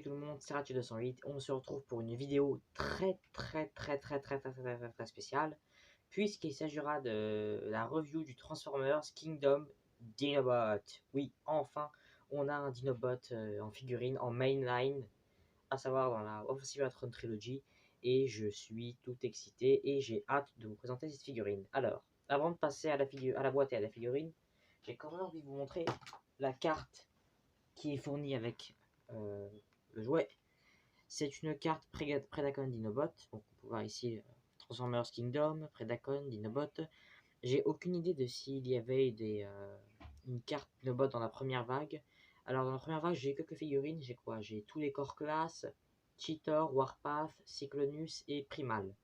tout le monde, c'est Ratu208. On se retrouve pour une vidéo très spéciale, puisqu'il s'agira de la review du Transformers Kingdom Dinobot. Oui, enfin, on a un Dinobot en figurine, en mainline, à savoir dans la Offensive Atron Trilogy, et je suis tout excité et j'ai hâte de vous présenter cette figurine. Alors, avant de passer à la boîte et à la figurine, j'ai quand même envie de vous montrer la carte qui est fournie avec le jouet. C'est une carte Predacon Dinobot. Donc on peut voir ici Transformers Kingdom, Predacon, Dinobot. J'ai aucune idée de s'il y avait une carte Dinobot dans la première vague. Alors dans la première vague, j'ai quelques figurines. J'ai quoi? J'ai tous les corps classes, Cheetor, Warpath, Cyclonus et Primal.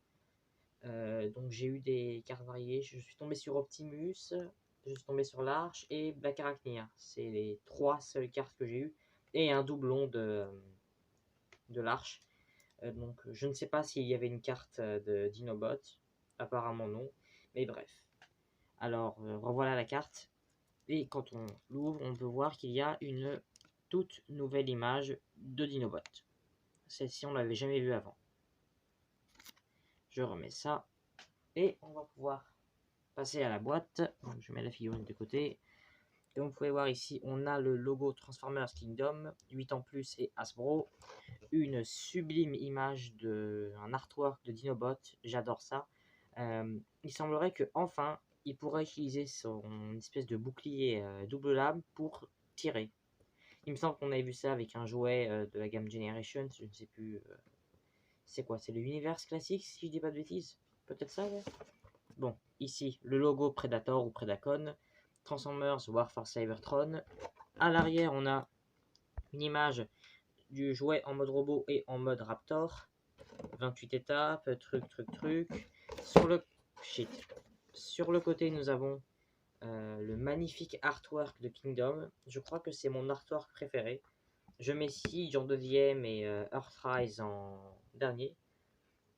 Donc j'ai eu des cartes variées. Je suis tombé sur Optimus, je suis tombé sur l'Arche et Black Arachnia. C'est les 3 seules cartes que j'ai eues. Et un doublon de l'Arche. Donc je ne sais pas s'il y avait une carte de Dinobot. Apparemment non. Mais bref. Alors revoilà la carte. Et quand on l'ouvre, on peut voir qu'il y a une toute nouvelle image de Dinobot. Celle-ci, on ne l'avait jamais vue avant. Je remets ça. Et on va pouvoir passer à la boîte. Donc, je mets la figurine de côté. Et vous pouvez voir ici, on a le logo Transformers Kingdom, 8 ans plus et Hasbro. Une sublime image un artwork de Dinobot. J'adore ça. Il semblerait que enfin, il pourrait utiliser son espèce de bouclier double lame pour tirer. Il me semble qu'on avait vu ça avec un jouet de la gamme Generation. Je ne sais plus. C'est quoi? C'est le univers classique, si je dis pas de bêtises. Peut-être ça, ouais. Bon, ici, le logo Predator ou Predacon, Transformers Warforce Cybertron. À l'arrière, on a une image du jouet en mode robot et en mode Raptor. 28 étapes, truc. Sur le côté, nous avons le magnifique artwork de Kingdom. Je crois que c'est mon artwork préféré. Je mets Siege en deuxième et Earthrise en dernier.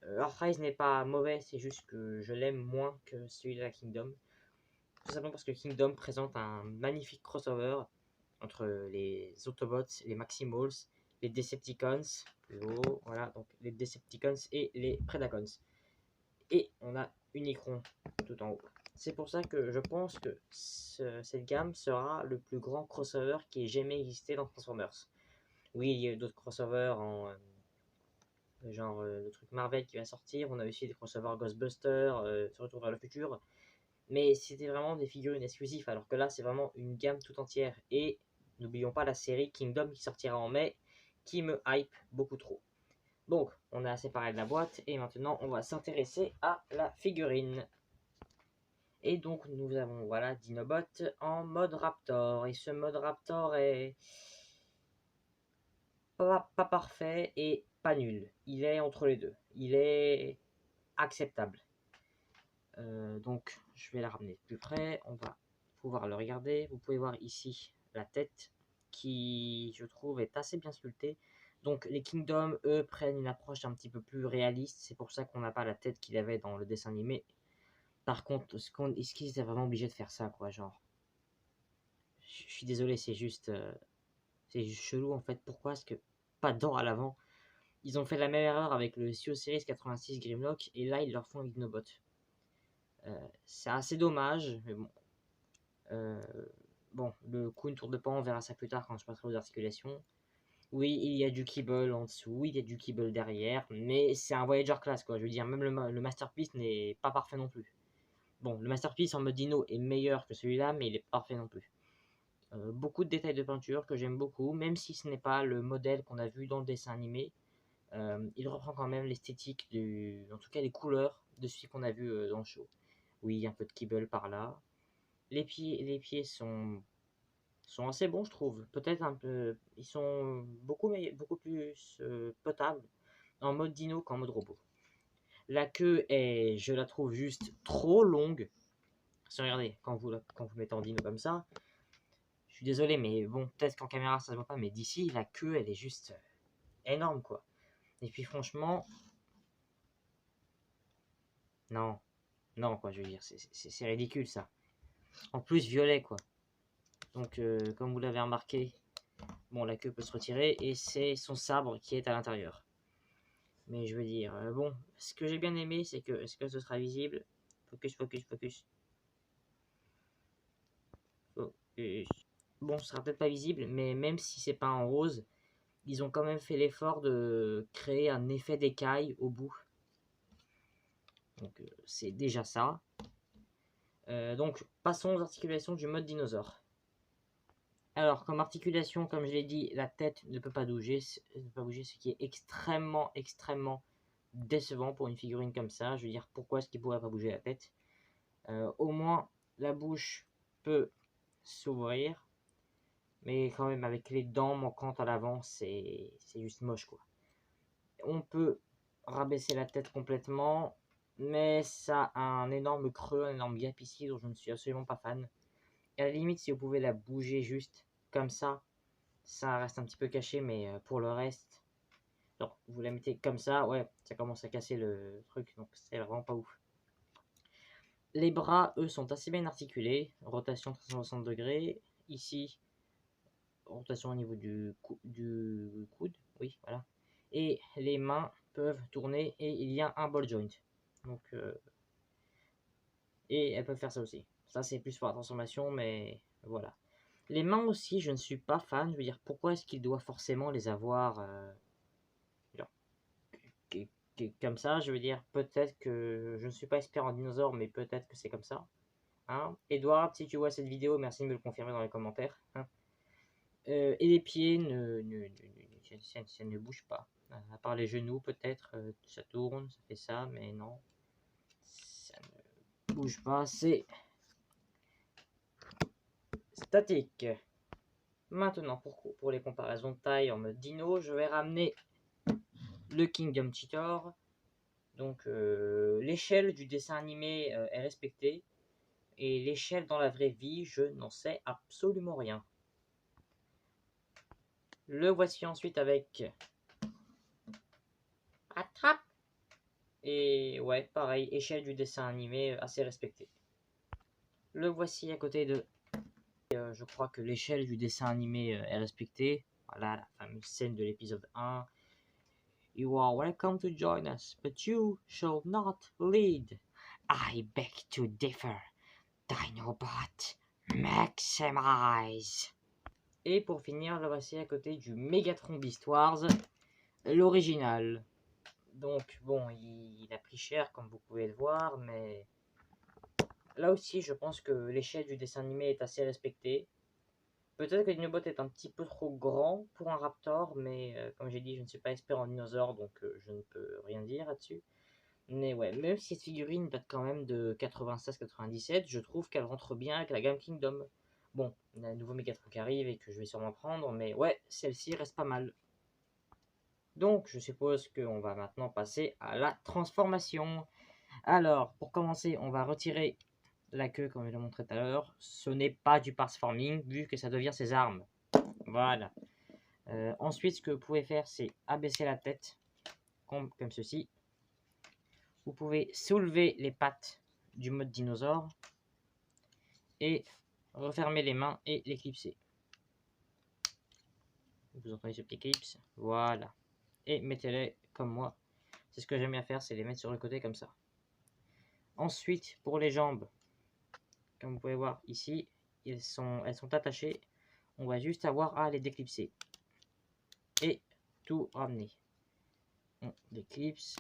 Earthrise n'est pas mauvais, c'est juste que je l'aime moins que celui de la Kingdom. Tout simplement parce que Kingdom présente un magnifique crossover entre les Autobots, les Maximals, les Decepticons, voilà, donc les Decepticons et les Predacons. Et on a Unicron tout en haut. C'est pour ça que je pense que cette gamme sera le plus grand crossover qui ait jamais existé dans Transformers. Oui, il y a eu d'autres crossovers en genre le truc Marvel qui va sortir. On a aussi des crossovers Ghostbusters, Retour vers le futur. Mais c'était vraiment des figurines exclusives, alors que là c'est vraiment une gamme tout entière. Et n'oublions pas la série Kingdom qui sortira en mai, qui me hype beaucoup trop. Donc on a séparé de la boîte et maintenant on va s'intéresser à la figurine. Et donc nous avons voilà Dinobot en mode Raptor. Et ce mode Raptor est pas parfait et pas nul. Il est entre les deux. Il est acceptable. Donc je vais la ramener plus près. On va pouvoir le regarder. Vous pouvez voir ici la tête qui, je trouve, est assez bien sculptée. Donc les Kingdom, eux, prennent une approche un petit peu plus réaliste. C'est pour ça qu'on n'a pas la tête qu'il avait dans le dessin animé. Par contre, est-ce qu'ils étaient vraiment obligés de faire ça, quoi, genre? Je suis désolé, c'est juste chelou, en fait. Pourquoi est-ce que pas de dents à l'avant? Ils ont fait la même erreur avec le CEO Series 86 Grimlock, et là, ils leur font avec Dinobot. C'est assez dommage, mais bon. Bon, le coup, une tour de pan, on verra ça plus tard quand je passerai aux articulations. Oui, il y a du kibble en dessous, il y a du kibble derrière, mais c'est un Voyager class, quoi. Je veux dire, même le Masterpiece n'est pas parfait non plus. Bon, le Masterpiece en mode dino est meilleur que celui-là, mais il est pas parfait non plus. Beaucoup de détails de peinture que j'aime beaucoup, même si ce n'est pas le modèle qu'on a vu dans le dessin animé. Il reprend quand même l'esthétique, en tout cas les couleurs de celui qu'on a vu dans le show. Oui, un peu de kibble par là. Les pieds sont assez bons, je trouve. Peut-être un peu. Ils sont beaucoup plus potables en mode dino qu'en mode robot. La queue est, je la trouve juste trop longue. Regardez, quand vous mettez en dino comme ça, je suis désolé, mais bon, peut-être qu'en caméra ça se voit pas, mais d'ici, la queue elle est juste énorme, quoi. Et puis franchement, non, non, quoi, je veux dire, c'est ridicule ça. En plus, violet, quoi. Donc, comme vous l'avez remarqué, bon, la queue peut se retirer et c'est son sabre qui est à l'intérieur. Mais je veux dire, bon, ce que j'ai bien aimé, c'est que, est-ce que ce sera visible? Focus, focus, focus. Focus. Bon, ce sera peut-être pas visible, mais même si c'est pas en rose, ils ont quand même fait l'effort de créer un effet d'écaille au bout. Donc c'est déjà ça. Donc passons aux articulations du mode dinosaure. Alors comme articulation, comme je l'ai dit, la tête ne peut pas bouger, ce qui est extrêmement décevant pour une figurine comme ça. Je veux dire, pourquoi est-ce qu'il pourrait pas bouger la tête? Au moins la bouche peut s'ouvrir, mais quand même avec les dents manquantes à l'avant, c'est juste moche quoi. On peut rabaisser la tête complètement, mais ça a un énorme creux, un énorme gap ici dont je ne suis absolument pas fan. Et à la limite, si vous pouvez la bouger juste comme ça reste un petit peu caché, mais pour le reste, non, vous la mettez comme ça, ouais, ça commence à casser le truc, donc c'est vraiment pas ouf. Les bras, eux, sont assez bien articulés, rotation 360 degrés, ici, rotation au niveau du coude, oui, voilà. Et les mains peuvent tourner et il y a un ball joint. Donc, et elles peuvent faire ça aussi. Ça, c'est plus pour la transformation, mais voilà. Les mains aussi, je ne suis pas fan. Je veux dire, pourquoi est-ce qu'il doit forcément les avoir genre, comme ça? Je veux dire, peut-être que je ne suis pas expert en dinosaures, mais peut-être que c'est comme ça. Hein, Edouard, si tu vois cette vidéo, merci de me le confirmer dans les commentaires. Hein. Et les pieds ça ne bouge pas. À part les genoux, peut-être, ça tourne, ça fait ça, mais non. Ça ne bouge pas, c'est statique. Maintenant, pour les comparaisons de taille en mode dino, je vais ramener le Kingdom Cheetor. Donc, l'échelle du dessin animé est respectée. Et l'échelle dans la vraie vie, je n'en sais absolument rien. Le voici ensuite avec Attrape. Et ouais, pareil, échelle du dessin animé assez respectée. Le voici à côté de... je crois que l'échelle du dessin animé est respectée. Voilà la fameuse scène de l'épisode 1. You are welcome to join us, but you shall not lead. I beg to differ. Dinobot, maximize. Et pour finir, le voici à côté du Megatron Beast Wars, l'original. Donc bon, il a pris cher comme vous pouvez le voir, mais là aussi je pense que l'échelle du dessin animé est assez respectée. Peut-être que Dinobot est un petit peu trop grand pour un Raptor, mais comme j'ai dit, je ne suis pas expert en dinosaures, donc je ne peux rien dire là-dessus. Mais ouais, même si cette figurine date quand même de 96-97, je trouve qu'elle rentre bien avec la gamme Kingdom. Bon, on a un nouveau Megatron qui arrive et que je vais sûrement prendre, mais ouais, celle-ci reste pas mal. Donc, je suppose qu'on va maintenant passer à la transformation. Alors, pour commencer, on va retirer la queue, comme je l'ai montré tout à l'heure. Ce n'est pas du parse forming, vu que ça devient ses armes. Voilà. Ensuite, ce que vous pouvez faire, c'est abaisser la tête, comme ceci. Vous pouvez soulever les pattes du mode dinosaure et refermer les mains et les clipser. Vous entendez ce petit clips? Voilà. Et mettez-les comme moi. C'est ce que j'aime bien faire, c'est les mettre sur le côté comme ça. Ensuite, pour les jambes, comme vous pouvez voir ici, elles sont attachées. On va juste avoir à les déclipser. Et tout ramener. On déclipse.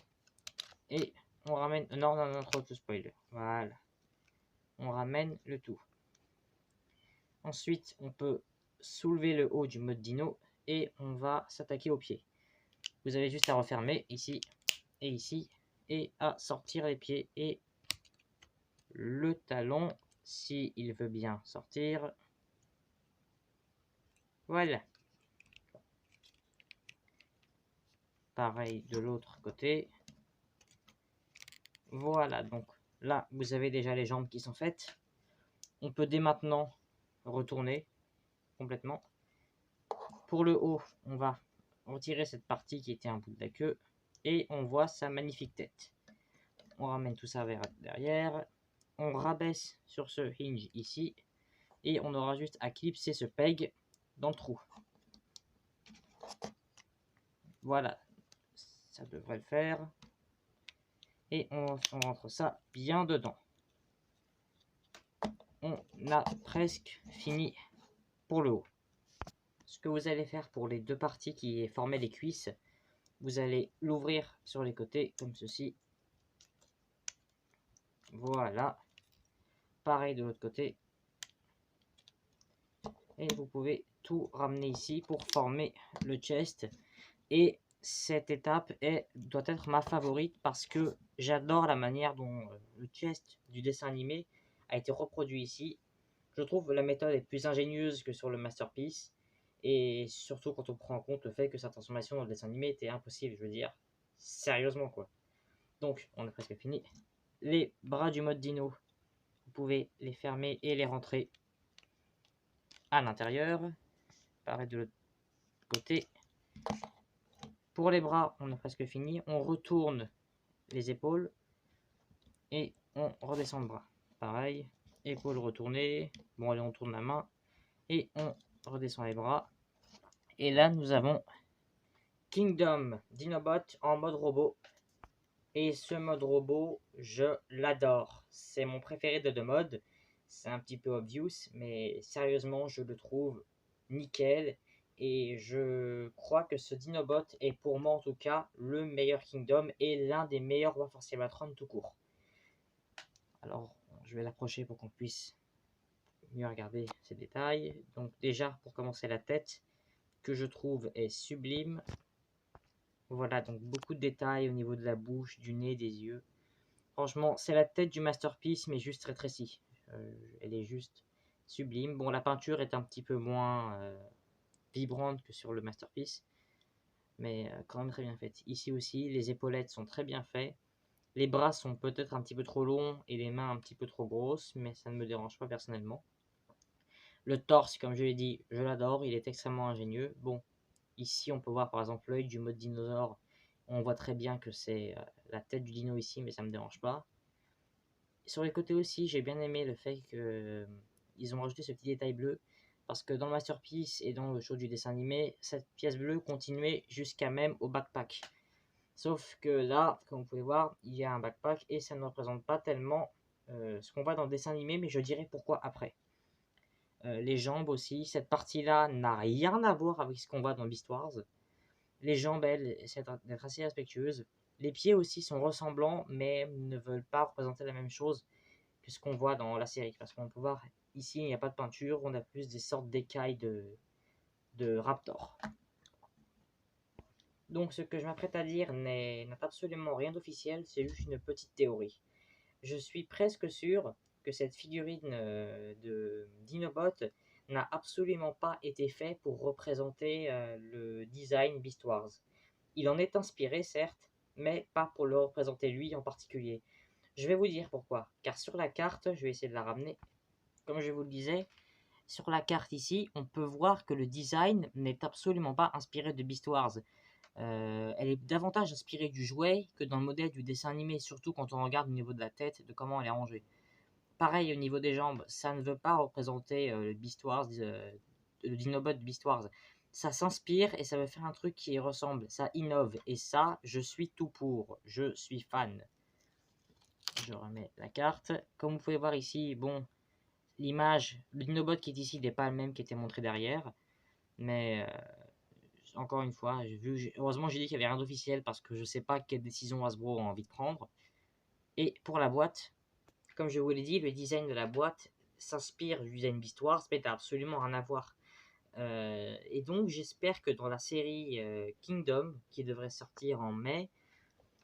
Et on ramène... Non, trop de spoiler. Voilà. On ramène le tout. Ensuite, on peut soulever le haut du mode dino et on va s'attaquer aux pieds. Vous avez juste à refermer ici et ici et à sortir les pieds et le talon si il veut bien sortir. Voilà. Pareil de l'autre côté. Voilà, donc là vous avez déjà les jambes qui sont faites. On peut dès maintenant retourner complètement. Pour le haut, on va retirer cette partie qui était un bout de la queue et on voit sa magnifique tête. On ramène tout ça vers derrière, on rabaisse sur ce hinge ici et on aura juste à clipser ce peg dans le trou. Voilà, ça devrait le faire. Et on rentre ça bien dedans. On a presque fini pour le haut. Ce que vous allez faire pour les deux parties qui formaient les cuisses, vous allez l'ouvrir sur les côtés comme ceci. Voilà. Pareil de l'autre côté. Et vous pouvez tout ramener ici pour former le chest. Et cette étape doit être ma favorite parce que j'adore la manière dont le chest du dessin animé a été reproduit ici. Je trouve que la méthode est plus ingénieuse que sur le Masterpiece. Et surtout quand on prend en compte le fait que sa transformation dans le dessin animé était impossible, je veux dire. Sérieusement quoi. Donc on a presque fini. Les bras du mode dino, vous pouvez les fermer et les rentrer à l'intérieur. Pareil de l'autre côté. Pour les bras, on a presque fini. On retourne les épaules et on redescend le bras. Pareil, épaules retournées. Bon, allez, on tourne la main et on redescend les bras. Et là, nous avons Kingdom Dinobot en mode robot. Et ce mode robot, je l'adore. C'est mon préféré de deux modes. C'est un petit peu obvious, mais sérieusement, je le trouve nickel. Et je crois que ce Dinobot est pour moi en tout cas le meilleur Kingdom et l'un des meilleurs War for Cybertron tout court. Alors, je vais l'approcher pour qu'on puisse mieux regarder ces détails. Donc déjà, pour commencer, la tête, que je trouve est sublime. Voilà, donc beaucoup de détails au niveau de la bouche, du nez, des yeux. Franchement, c'est la tête du Masterpiece, mais juste rétrécie. Elle est juste sublime. Bon, la peinture est un petit peu moins vibrante que sur le Masterpiece, mais quand même très bien faite. Ici aussi, les épaulettes sont très bien faites. Les bras sont peut-être un petit peu trop longs et les mains un petit peu trop grosses, mais ça ne me dérange pas personnellement. Le torse, comme je l'ai dit, je l'adore, il est extrêmement ingénieux. Bon, ici on peut voir par exemple l'œil du mode dinosaure. On voit très bien que c'est la tête du dino ici, mais ça ne me dérange pas. Sur les côtés aussi, j'ai bien aimé le fait qu'ils ont rajouté ce petit détail bleu. Parce que dans le Masterpiece et dans le show du dessin animé, cette pièce bleue continuait jusqu'à même au backpack. Sauf que là, comme vous pouvez voir, il y a un backpack et ça ne représente pas tellement ce qu'on voit dans le dessin animé, mais je dirai pourquoi après. Les jambes aussi, cette partie-là n'a rien à voir avec ce qu'on voit dans Beast Wars. Les jambes, elles, essaient d'être assez respectueuses. Les pieds aussi sont ressemblants, mais ne veulent pas représenter la même chose que ce qu'on voit dans la série. Parce qu'on peut voir, ici, il n'y a pas de peinture, on a plus des sortes d'écailles de raptor. Donc ce que je m'apprête à dire n'a absolument rien d'officiel, c'est juste une petite théorie. Je suis presque sûr que cette figurine de Dinobot n'a absolument pas été faite pour représenter le design Beast Wars. Il en est inspiré, certes, mais pas pour le représenter lui en particulier. Je vais vous dire pourquoi. Car sur la carte, je vais essayer de la ramener, comme je vous le disais, sur la carte ici, on peut voir que le design n'est absolument pas inspiré de Beast Wars. Elle est davantage inspirée du jouet que dans le modèle du dessin animé, surtout quand on regarde au niveau de la tête, de comment elle est rangée. Pareil au niveau des jambes, ça ne veut pas représenter le Beast Wars, le Dinobot de Beast Wars. Ça s'inspire et ça veut faire un truc qui y ressemble, ça innove. Et ça, je suis tout pour, je suis fan. Je remets la carte. Comme vous pouvez voir ici, bon, l'image, le Dinobot qui est ici n'est pas le même qui était montré derrière. Mais encore une fois, heureusement j'ai dit qu'il n'y avait rien d'officiel parce que je ne sais pas quelle décision Hasbro a envie de prendre. Et pour la boîte, comme je vous l'ai dit, le design de la boîte s'inspire du design Beast Wars, mais n'a absolument rien à voir. Et donc j'espère que dans la série Kingdom, qui devrait sortir en mai,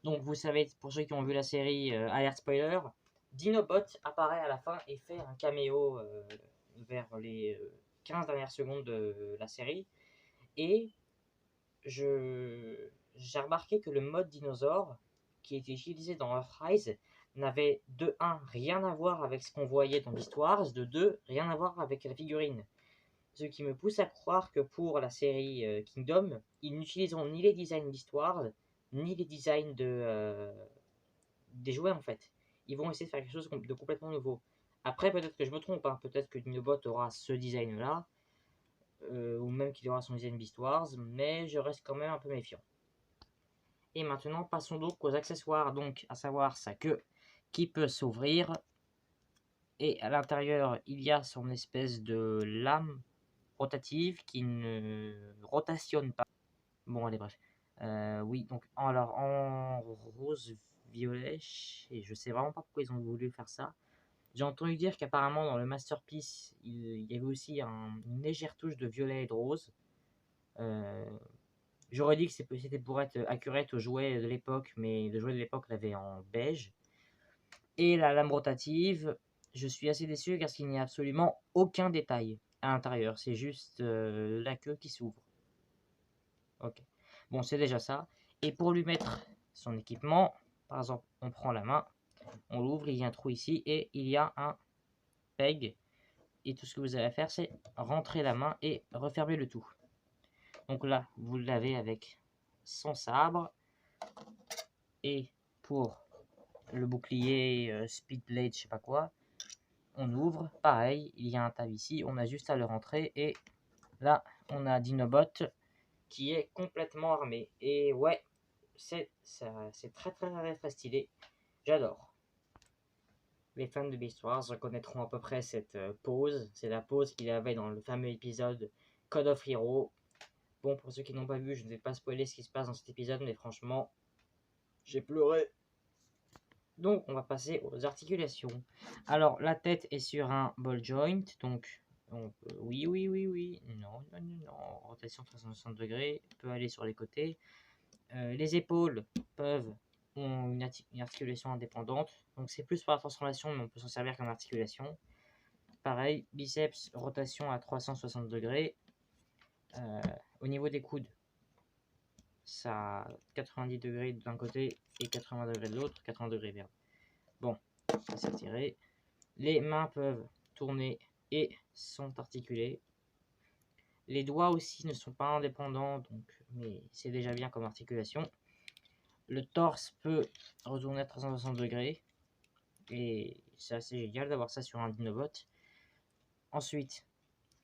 donc vous savez, pour ceux qui ont vu la série alert spoiler, Dinobot apparaît à la fin et fait un caméo vers les 15 dernières secondes de la série. Et j'ai remarqué que le mode dinosaure qui était utilisé dans Earthrise n'avait de 1 rien à voir avec ce qu'on voyait dans Beast Wars, de 2 rien à voir avec la figurine. Ce qui me pousse à croire que pour la série Kingdom, ils n'utiliseront ni les designs Beast Wars, ni les designs des jouets en fait. Ils vont essayer de faire quelque chose de complètement nouveau. Après, peut-être que je me trompe, hein. Peut-être que Dinobot aura ce design là. ou même qu'il aura son deuxième Beast Wars, mais je reste quand même un peu méfiant. Et maintenant, passons donc aux accessoires, donc à savoir sa queue qui peut s'ouvrir. Et à l'intérieur, il y a son espèce de lame rotative qui ne rotationne pas. Bon, allez, bref. Oui, donc alors en rose violet, et je sais vraiment pas pourquoi ils ont voulu faire ça. J'ai entendu dire qu'apparemment dans le Masterpiece, il y avait aussi une légère touche de violet et de rose. J'aurais dit que c'était pour être accurate aux jouets de l'époque, mais le jouet de l'époque l'avait en beige. Et la lame rotative, je suis assez déçu car il n'y a absolument aucun détail à l'intérieur. C'est juste la queue qui s'ouvre. Ok. Bon, c'est déjà ça. Et pour lui mettre son équipement, par exemple, on prend la main, on l'ouvre, il y a un trou ici et il y a un peg. Et tout ce que vous avez à faire, c'est rentrer la main et refermer le tout. Donc là, vous l'avez avec son sabre. Et pour le bouclier Speed Blade, je sais pas quoi, on ouvre. Pareil, il y a un tab ici, on a juste à le rentrer. Et là, on a Dinobot qui est complètement armé. Et ouais, c'est très très très très stylé. J'adore. Les fans de Beast Wars reconnaîtront à peu près cette pose. C'est la pose qu'il avait dans le fameux épisode Code of Hero. Bon, pour ceux qui n'ont pas vu, je ne vais pas spoiler ce qui se passe dans cet épisode, mais franchement, j'ai pleuré. Donc, on va passer aux articulations. Alors, la tête est sur un ball joint, donc oui, oui, oui, oui, non, non, non, non, rotation 360 degrés, peut aller sur les côtés. Les épaules ont une articulation indépendante, donc c'est plus pour la transformation, mais on peut s'en servir comme articulation. Pareil, biceps, rotation à 360 degrés. Au niveau des coudes, ça a 90 degrés d'un côté et 80 degrés de l'autre, 80 degrés vers. Bon, ça s'est tiré. Les mains peuvent tourner et sont articulées. Les doigts aussi ne sont pas indépendants, donc, mais c'est déjà bien comme articulation. Le torse peut retourner à 360 degrés. Et c'est assez génial d'avoir ça sur un Dinobot. Ensuite,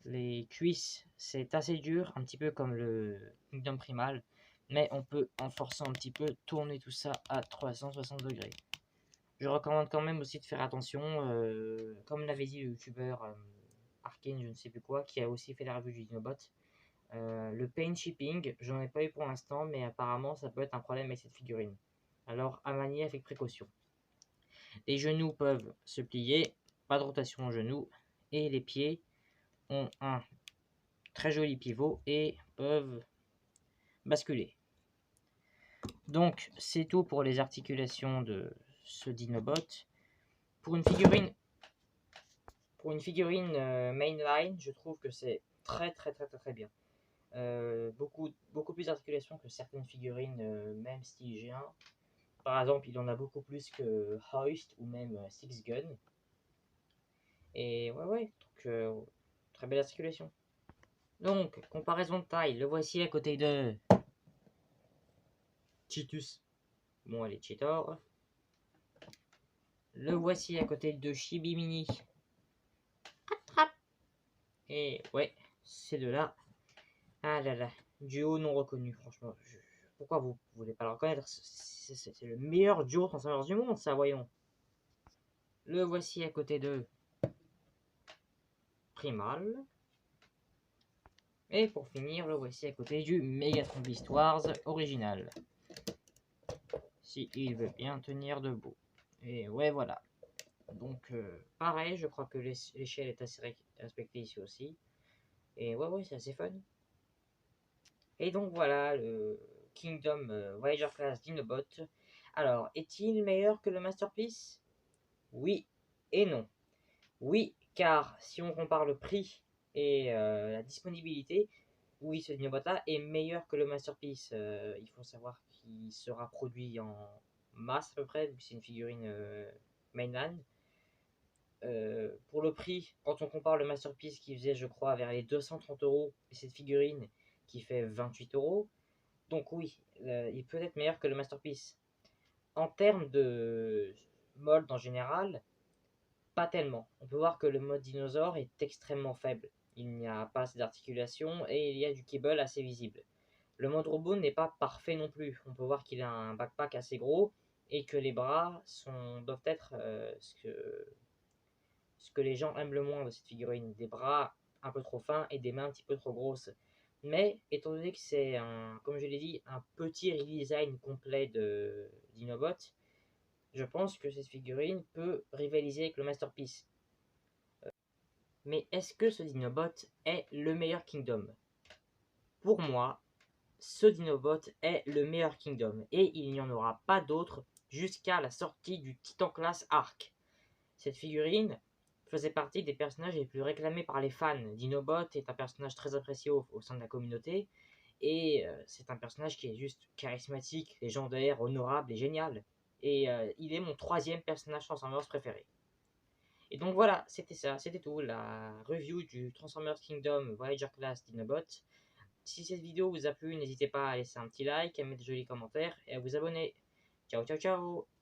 les cuisses, c'est assez dur, un petit peu comme le Kingdom Primal. Mais on peut, en forçant un petit peu, tourner tout ça à 360 degrés. Je recommande quand même aussi de faire attention, comme l'avait dit le youtubeur Arkane, je ne sais plus quoi, qui a aussi fait la revue du Dinobot. Le paint shipping, j'en ai pas eu pour l'instant, mais apparemment ça peut être un problème avec cette figurine. Alors à manier avec précaution. Les genoux peuvent se plier, pas de rotation aux genoux, et les pieds ont un très joli pivot et peuvent basculer. Donc c'est tout pour les articulations de ce Dinobot. Pour une figurine mainline, je trouve que c'est très très très très très bien. Beaucoup plus d'articulations que certaines figurines, même style G1. Par exemple, il en a beaucoup plus que Hoist ou même Six Gun. Et ouais, donc très belle articulation. Donc, comparaison de taille, le voici à côté de Cheetus. Bon, elle est Cheetor. Le voici à côté de Chibi Mini. Attrape. Et ouais, ces deux-là. Ah là là, duo non reconnu, franchement. Pourquoi vous voulez pas le reconnaître? C'est le meilleur duo Transformers du monde, ça, voyons. Le voici à côté de Primal. Et pour finir, le voici à côté du Megatron Beast Wars original. Si il veut bien tenir debout. Et ouais, voilà. Donc, pareil, je crois que l'échelle est assez respectée ici aussi. Et ouais, c'est assez fun. Et donc voilà, le Kingdom Voyager Class Dinobot. Alors, est-il meilleur que le Masterpiece? Oui et non. Oui, car si on compare le prix et la disponibilité, oui, ce Dinobot-là est meilleur que le Masterpiece. Il faut savoir qu'il sera produit en masse à peu près, vu que c'est une figurine mainland. Pour le prix, quand on compare le Masterpiece qui faisait, je crois, vers les 230 euros, et cette figurine qui fait 28 euros, donc oui, il peut être meilleur que le Masterpiece. En termes de mold en général, pas tellement. On peut voir que le mode dinosaure est extrêmement faible. il n'y a pas assez d'articulation et il y a du cable assez visible. Le mode robot n'est pas parfait non plus. On peut voir qu'il a un backpack assez gros et que les bras doivent être ce que les gens aiment le moins de cette figurine. Des bras un peu trop fins et des mains un petit peu trop grosses. Mais étant donné que c'est, comme je l'ai dit, un petit redesign complet de Dinobot, je pense que cette figurine peut rivaliser avec le Masterpiece. Mais est-ce que ce Dinobot est le meilleur Kingdom? Pour moi, ce Dinobot est le meilleur Kingdom et il n'y en aura pas d'autre jusqu'à la sortie du Titan Class Arc. Cette figurine faisait partie des personnages les plus réclamés par les fans. Dinobot est un personnage très apprécié au sein de la communauté et c'est un personnage qui est juste charismatique, légendaire, honorable et génial. Et il est mon troisième personnage Transformers préféré. Et donc voilà, c'était ça, c'était tout, la review du Transformers Kingdom Voyager Class Dinobot. Si cette vidéo vous a plu, n'hésitez pas à laisser un petit like, à mettre de jolis commentaires et à vous abonner. Ciao ciao ciao.